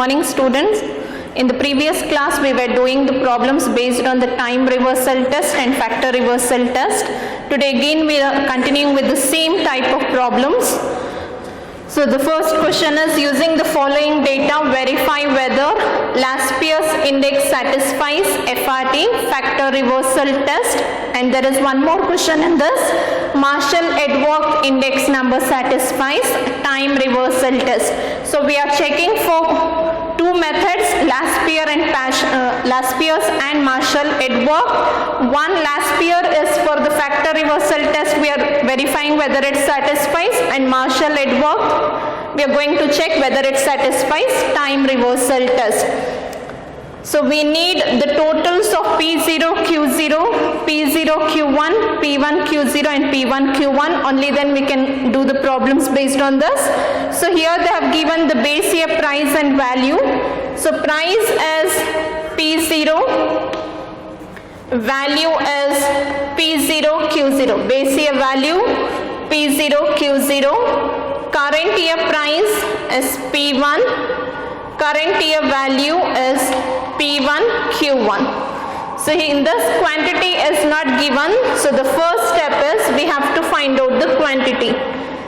morning, students. In the previous class we were doing the problems based on the time reversal test and factor reversal test. Today again we are continuing with the same type of problems. So the first question is, using the following data verify whether Laspier's index satisfies FRT, factor reversal test, and there is one more question in this, Marshall-Edwards index number satisfies time reversal test. So we are checking for two methods, Laspier's and Marshall-Edwards. One Laspier is for the factor reversal test, we are verifying whether it satisfies, and Marshall-Edwards we are going to check whether it satisfies time reversal test. So we need the totals of P0, Q0, P0, Q1, P1, Q0 and P1, Q1. Only then we can do the problems based on this. So here they have given the base year price and value. So price is P0, value is P0, Q0. Base year value P0, Q0. Current year price is P1. Current year value is P1, Q1. So in this quantity is not given. So the first step is we have to find out the quantity.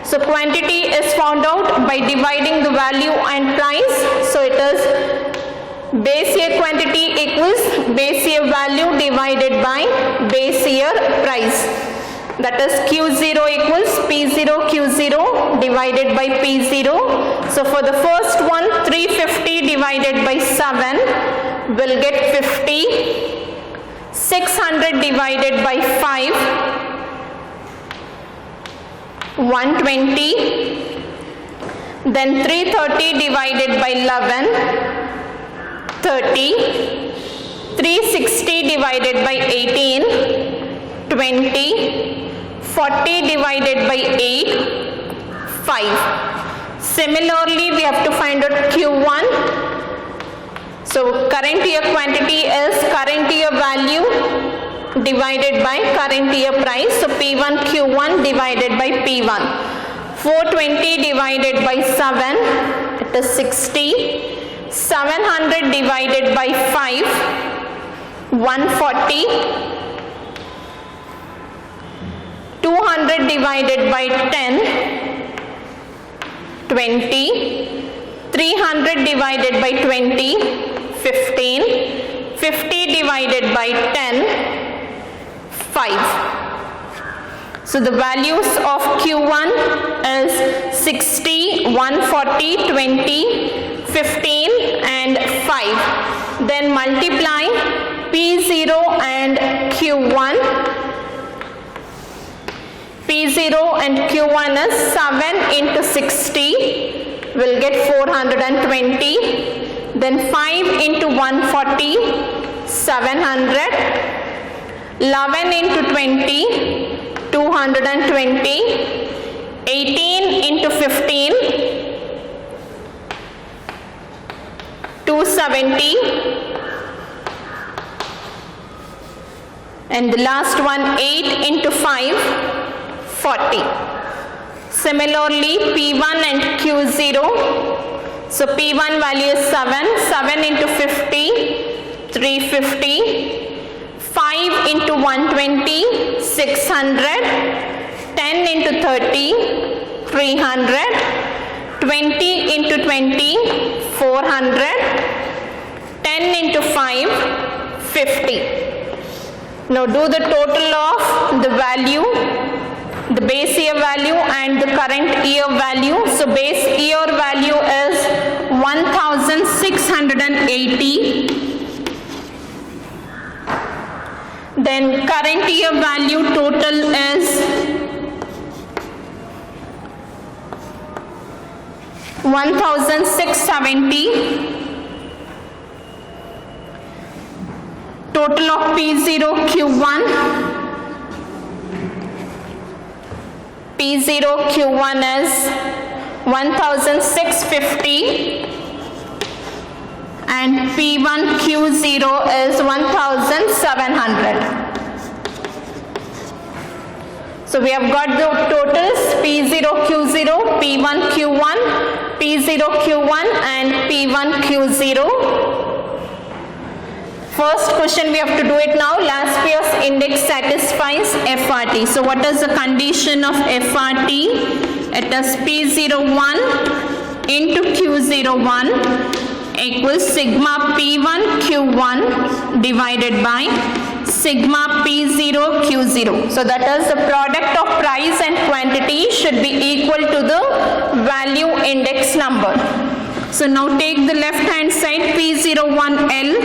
So quantity is found out by dividing the value and price. So it is base year quantity equals base year value divided by base year price. That is Q0 equals P0 Q0 divided by P0. So for the first one, 350 divided by 7 will get 50. 600 divided by 5, 120. Then 330 divided by 11, 30. 360 divided by 18, 20. 40 divided by 8, 5. Similarly, we have to find out Q1. So current year quantity is current year value divided by current year price. So P1 Q1 divided by P1. 420 divided by 7, it is 60. 700 divided by 5, 140. 200 divided by 10, 20. 300 divided by 20, 15. 50 divided by 10, 5. So the values of Q1 is 60, 140, 20, 15 and 5. Then multiply P0 and Q1. P0 and Q1 is 7 into 60 will get 420. Then 5 into 140, 700. 11 into 20, 220. 18 into 15, 270. And the last one, 8 into 5, 40. Similarly, P1 and Q0. So P1 value is 7. 7 into 50, 350. 5 into 120, 600. 10 into 30, 300. 20 into 20, 400. 10 into 5, 50. Now do the total of the value, the base year value and the current year value. So base year value is 1680. Then current year value total is 1670. Total of P0 Q1. P0 Q1 is 1650 and P1 Q0 is 1700. So we have got the totals P0 Q0, P1 Q1 P0Q1 and P1Q0. First question we have to do it now. Laspier's index satisfies FRT. So what is the condition of FRT? It is P01 into Q01 equals sigma P1 Q1 divided by sigma P0 Q0. So that is the product of price and quantity should be equal to the value index number. So now take the left hand side, P01L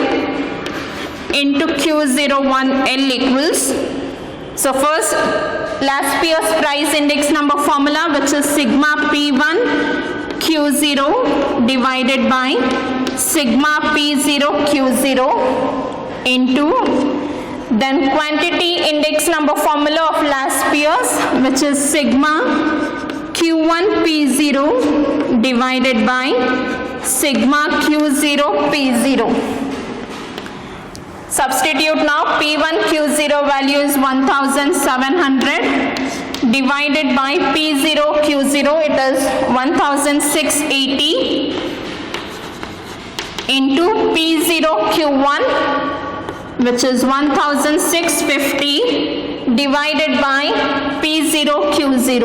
into Q01L equals. So first Laspier's price index number formula, which is sigma P1 Q0 divided by sigma P0 Q0 into then quantity index number formula of Laspier's, which is sigma Q1 P0 divided by sigma Q0 P0. Substitute now. P1 Q0 value is 1700 divided by P0 Q0, it is 1680 into P0 Q1, which is 1650 divided by P0 Q0.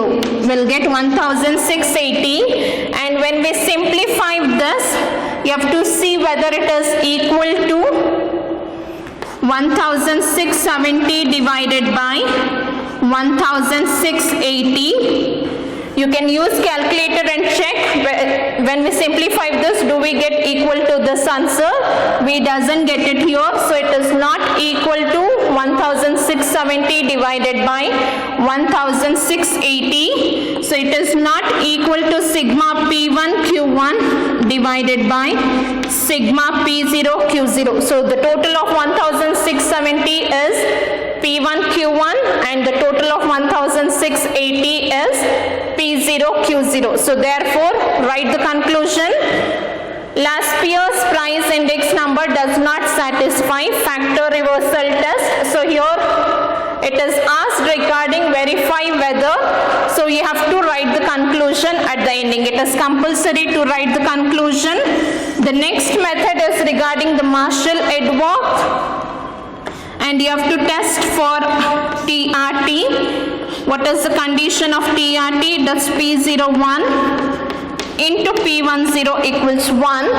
We'll get 1680, and when we simplify this, you have to see whether it is equal to 1670 divided by 1680. You can use calculator and check. When we simplify this, do we get equal to this answer? We doesn't get it here, so it is not equal to 1670 divided by 1680. So it is not equal to sigma P1 Q1 divided by sigma P0 Q0. So the total of 1670 is P1 Q1 and the total of 1680 is P0 Q0. So therefore, write the conclusion. Laspier's price index number does not satisfy factor reversal test. So here it is asked regarding verify whether. So you have to write the conclusion at the ending. It is compulsory to write the conclusion. The next method is regarding the Marshall-Edwards, and you have to test for TRT. What is the condition of TRT? Does P01 into P10 equals 1.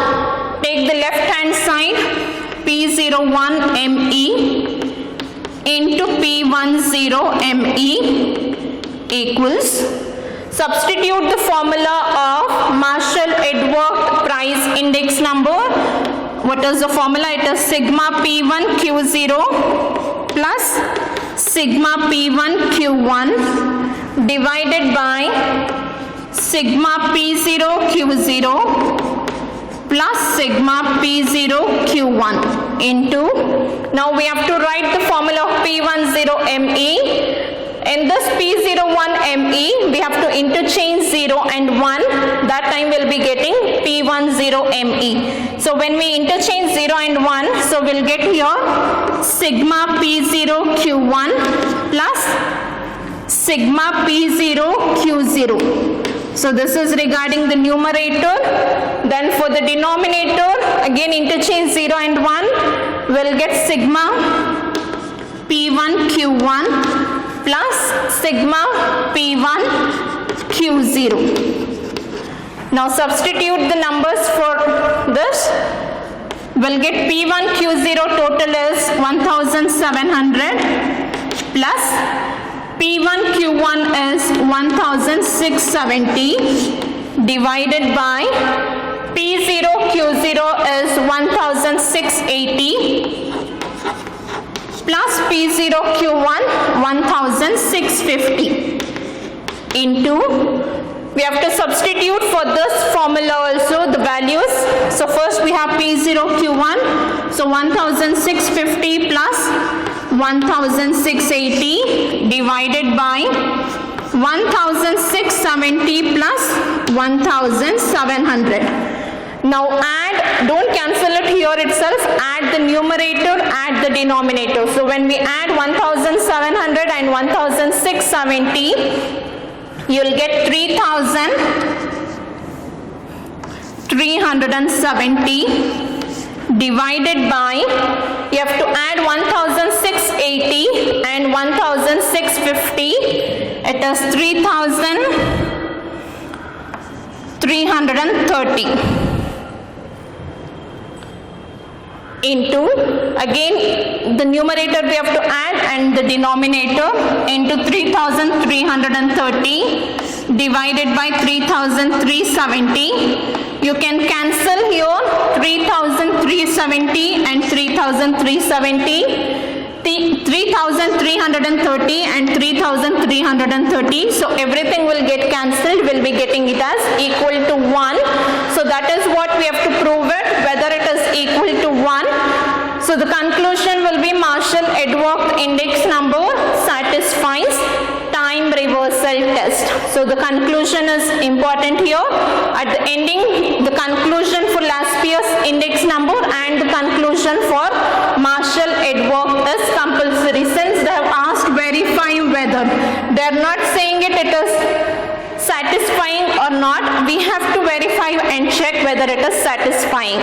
Take the left hand side, P01 ME into P10 ME equals. Substitute the formula of Marshall-Edwards price index number. What is the formula? It is sigma P1 Q0 plus sigma P1 Q1 divided by sigma P0 Q0 plus sigma P0 Q1 into. Now we have to write the formula of P10 ME. In this P01 ME, we have to interchange 0 and 1. That time we'll be getting P10 ME. So when we interchange 0 and 1, so we'll get here sigma P0 Q1 plus sigma P0 Q0. So this is regarding the numerator. Then for the denominator, again interchange 0 and 1, we'll get sigma P1 Q1 plus sigma P1 Q0. Now substitute the numbers for this. We'll get P1 Q0 total is 1700 plus P1 Q1 is 1670 divided by P0 Q0 is 1680 plus P0 Q1 1650 into. We have to substitute for this formula also the values. So first we have P0 Q1. So 1650 plus 1680 divided by 1670 plus 1700. Now add, don't cancel it here itself, add the numerator, add the denominator. So when we add 1700 and 1670, you'll get 3000 370 divided by, you have to add 1680 and 1650, it is 3330 into, again the numerator we have to add and the denominator, into 3330 divided by 3370. You can cancel here 3370 and 3370, 3330 and 3330. So everything will get cancelled. We'll be getting it as equal to 1. So that is what we have to prove it, whether it is equal to 1. So the conclusion will be Marshall-Edworth index number satisfies time reversal test. So the conclusion is important here. At the ending, the conclusion for Laspier's index number and the conclusion for Marshall-Edworth is compulsory. Since they have asked verify whether, they are not saying it is satisfying or not. We have to verify and check whether it is satisfying.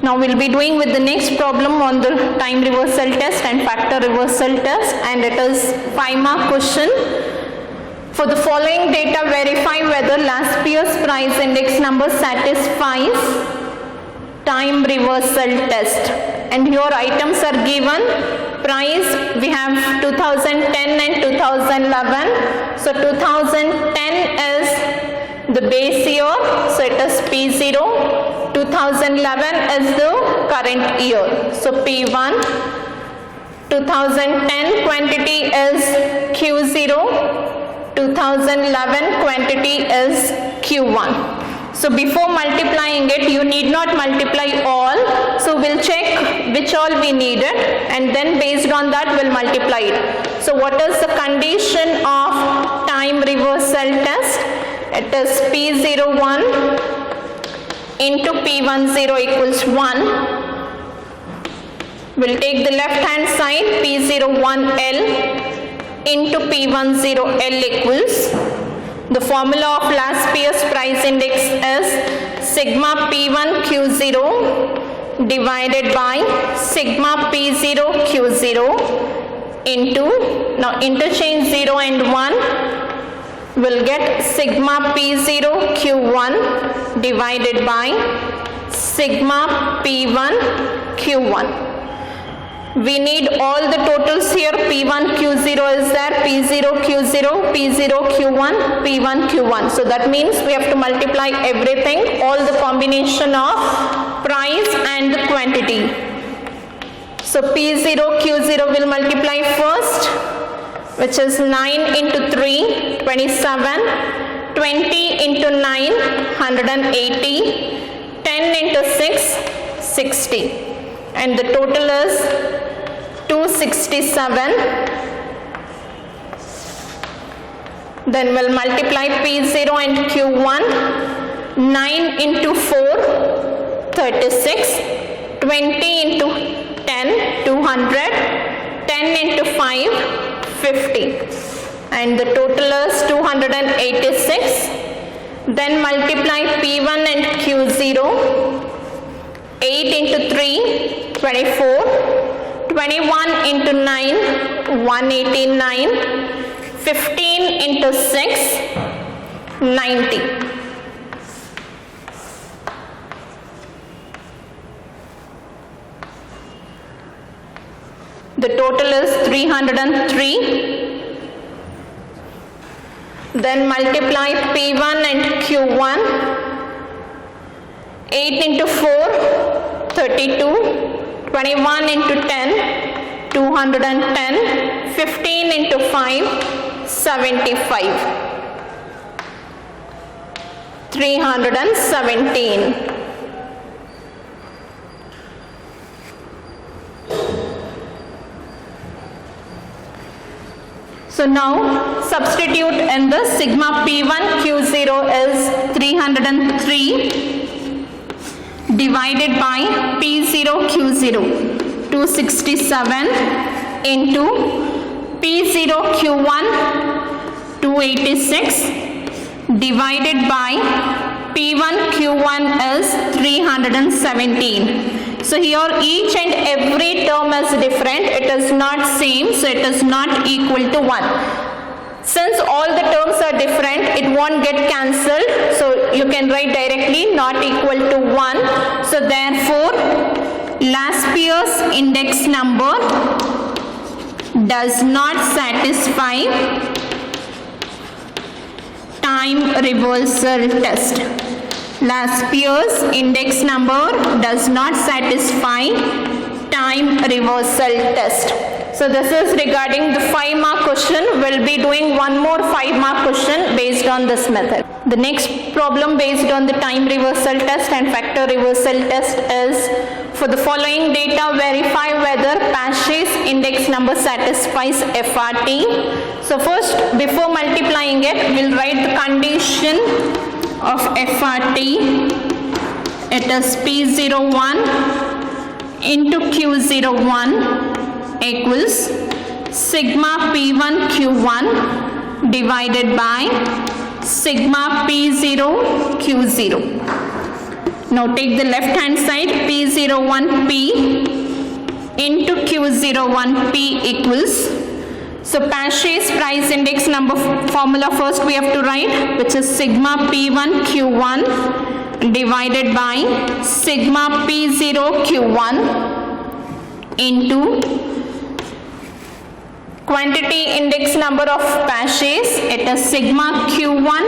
Now we'll be doing with the next problem on the time reversal test and factor reversal test, and it is 5-mark question. For the following data, verify whether Laspier's price index number satisfies time reversal test. And here items are given. Price we have 2010 and 2011. So 2010 is the base year, so it is P0. 2011 is the current year, so P1. 2010 quantity is Q0. 2011 quantity is Q1. So before multiplying it, you need not multiply all. So we'll check which all we needed, and then based on that we'll multiply it. So what is the condition of time reversal test? It is P01 into P10 equals 1. We'll take the left hand side, P01L into P10L equals, the formula of Laspier's price index is sigma P1 Q0 divided by sigma P0 Q0 into, now interchange 0 and 1, we'll get sigma P0 Q1 divided by sigma P1 Q1. We need all the totals here. P1 Q0 is there, P0 Q0, P0 Q1, P1 Q1. So that means we have to multiply everything, all the combination of price and the quantity. So P0 Q0 will multiply first, which is 9 into 3, 27, 20 into 9, 180, 10 into 6, 60, and the total is 267. Then we'll multiply P0 and Q1, 9 into 4, 36, 20 into 10, 200, 10 into 5, 50, and the total is 286. Then multiply P1 and Q0, 8 into 3, 24, 21 into 9, 189, 15 into 6, 90. The total is 303. Then multiply P1 and Q1, 8 into 4, 32, 21 into 10, 210, 15 into 5, 75, 317. So now substitute in the sigma P1 Q0 is 303 divided by P0 Q0, 267 into P0 Q1, 286 divided by P1 Q1 is 317. So here each and every term is different. It is not same, so it is not equal to 1. Since all the terms are different, it won't get cancelled. So you can write directly not equal to 1. So therefore, last Pierce index number does not satisfy time reversal test. Last Pierce index number does not satisfy time reversal test. So this is regarding the 5-mark question. We'll be doing one more 5-mark question based on this method. The next problem based on the time reversal test and factor reversal test is, for the following data, verify whether Paget's index number satisfies FRT. So first, before multiplying it, we'll write the condition of FRT. It is P01 into Q01 equals sigma P1 Q1 divided by sigma P0 Q0. Now take the left hand side, P01P into Q01P equals, so Paget's price index number formula first we have to write, which is sigma P1 Q1 divided by sigma P0 Q1 into quantity index number of Paget's. It is sigma Q1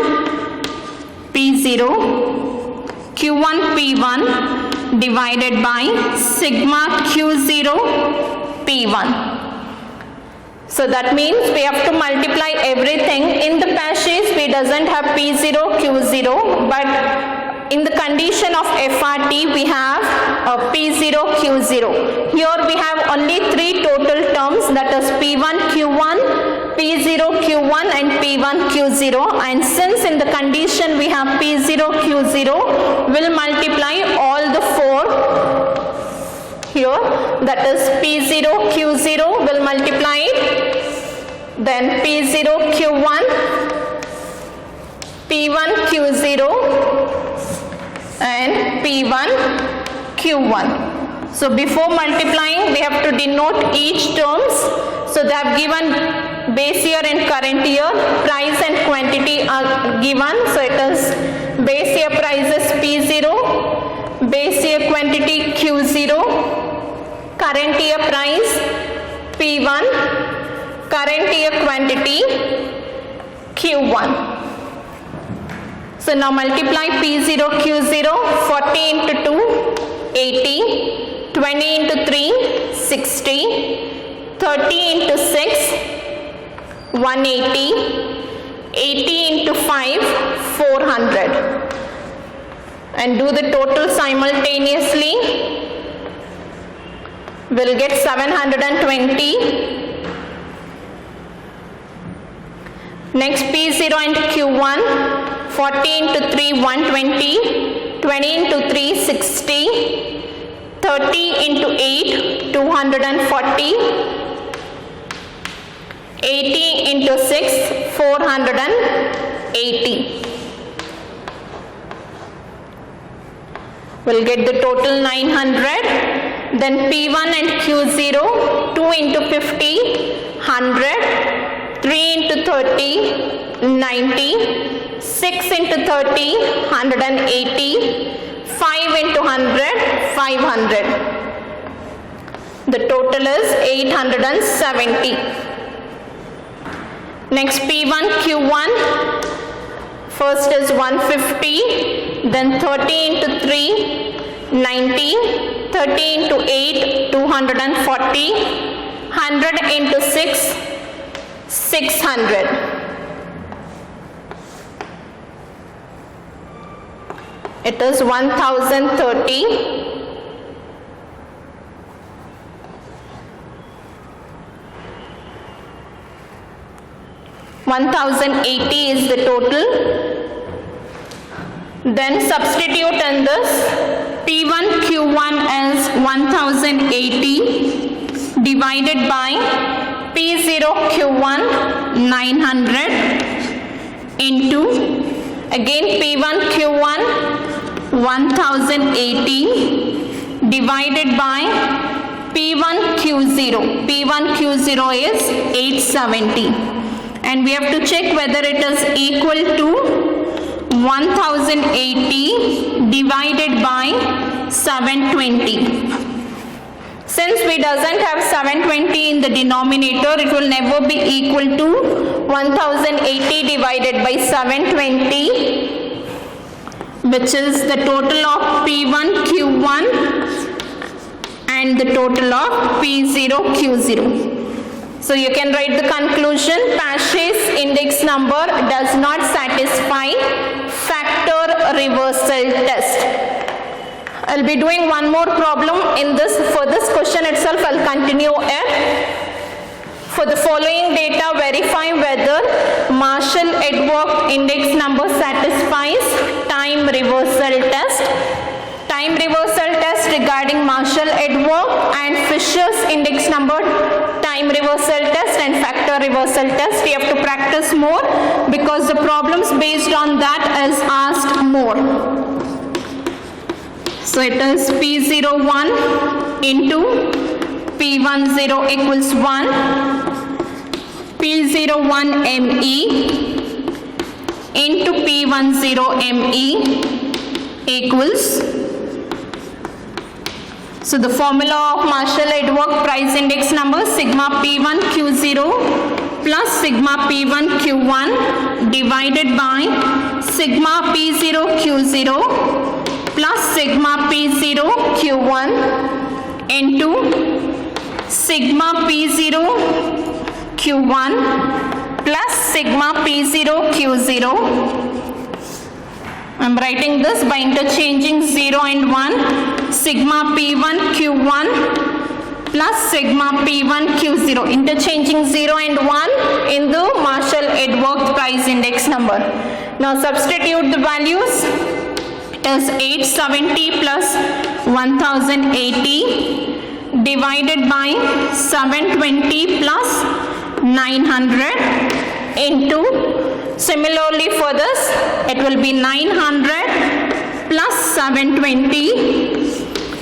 P0 Q1 P1 divided by sigma Q0 P1. So that means we have to multiply everything. In the Paget's we doesn't have P0 Q0, but in the condition of FRT we have P0 Q0. Here we have only 3 total terms, that is P1 Q1, P0 Q1 and P1 Q0, and since in the condition we have P0 Q0, we'll multiply all the 4 here, that is P0 Q0, we'll multiply it, then P0 Q1, P1 Q0 and P1 Q1. So before multiplying we have to denote each terms. So they have given base year and current year, price and quantity are given. So it is base year price is P0, base year quantity Q0, current year price P1, current year quantity Q1. So now multiply P0 Q0, 40 into 2, 80, 20 into 3, 60, 30 into 6, 180, 80 into 5, 400. And do the total simultaneously. We'll get 720. Next P0 and Q1, 40 into 3, 120, 20 into 3, 60, 30 into 8, 240, 80 into 6, 480. We'll get the total 900. Then P1 and Q0, 2 into 50, 100, 3 into 30, 90, 6 into 30, 180, 5 into 100, 500. The total is 870. Next P1 Q1, first is 150, then 30 into 3, 90, 30 into 8, 240, 100 into 6, 600. It is 1030. $1,080 is the total. Then substitute in this. P1 Q1 is 1080 divided by P0 Q1 900 into Again P1 Q1 1080 divided by P1 Q0. P1 Q0 is 870 and we have to check whether it is equal to 1080 divided by 720. Since we doesn't have 720 in the denominator, it will never be equal to 1080 divided by 720, which is the total of P1 Q1 and the total of P0 Q0. So you can write the conclusion. Paget's index number does not satisfy factor reversal test. I'll be doing one more problem in this. For this question itself, I'll continue it. For the following data, verify whether Marshall-Edwards index number satisfies time reversal test. Time reversal test regarding Marshall-Edwards and Fisher's index number, time reversal test and factor reversal test. You have to practice more because the problems based on that is asked more. So it is P01 into P10 equals 1, P01 ME into P10 ME equals, so the formula of Marshall-Edwards price index number, sigma P1 Q0 plus sigma P1 Q1 divided by sigma P0 Q0 plus sigma P0 Q1 into sigma P0 Q1 plus sigma P0 Q0. I'm writing this by interchanging 0 and 1. Sigma P1 Q1 plus sigma P1 Q0. Interchanging 0 and 1 in the Marshall-Edwards price index number. Now substitute the values. Is 870 plus 1080 divided by 720 plus 900 into, similarly for this it will be 900 plus 720,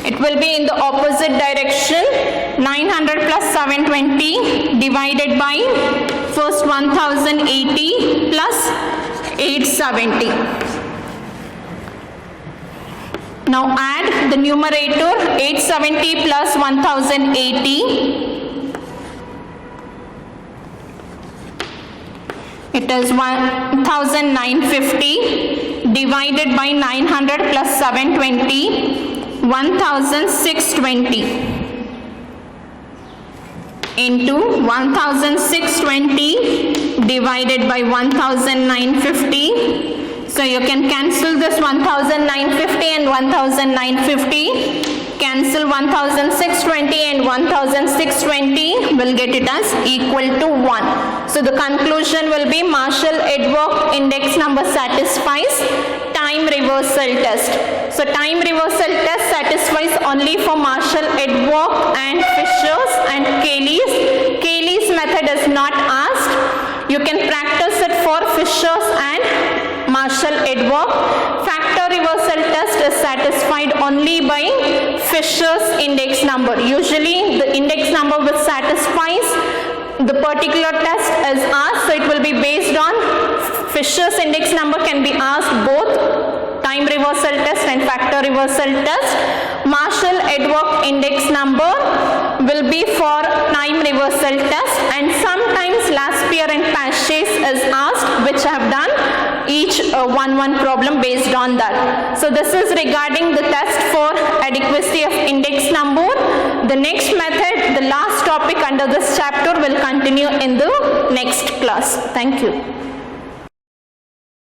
it will be in the opposite direction. 900 plus 720 divided by first 1080 plus 870. Now add the numerator, 870 plus 1080, it is 1950 divided by 900 plus 720, 1620 into 1620 divided by 1950. So you can cancel this 1950 and 1950, cancel 1620 and 1620, will get it as equal to 1. So the conclusion will be Marshall-Edwards index number satisfies time reversal test. So time reversal test satisfies only for Marshall-Edwards and Fisher's and Cayley's. Cayley's method is not asked. You can practice it for Fisher's and Marshall-Edwards. Factor reversal test is satisfied only by Fisher's index number. Usually the index number which satisfies the particular test is asked, so it will be based on Fisher's index number can be asked both time reversal test and factor reversal test. Marshall-Edwards index number will be for time reversal test, and sometimes Laspere and Paget's is asked, which I have done each one problem based on that. So this is regarding the test for adequacy of index number. The next method, the last topic under this chapter, will continue in the next class. Thank you.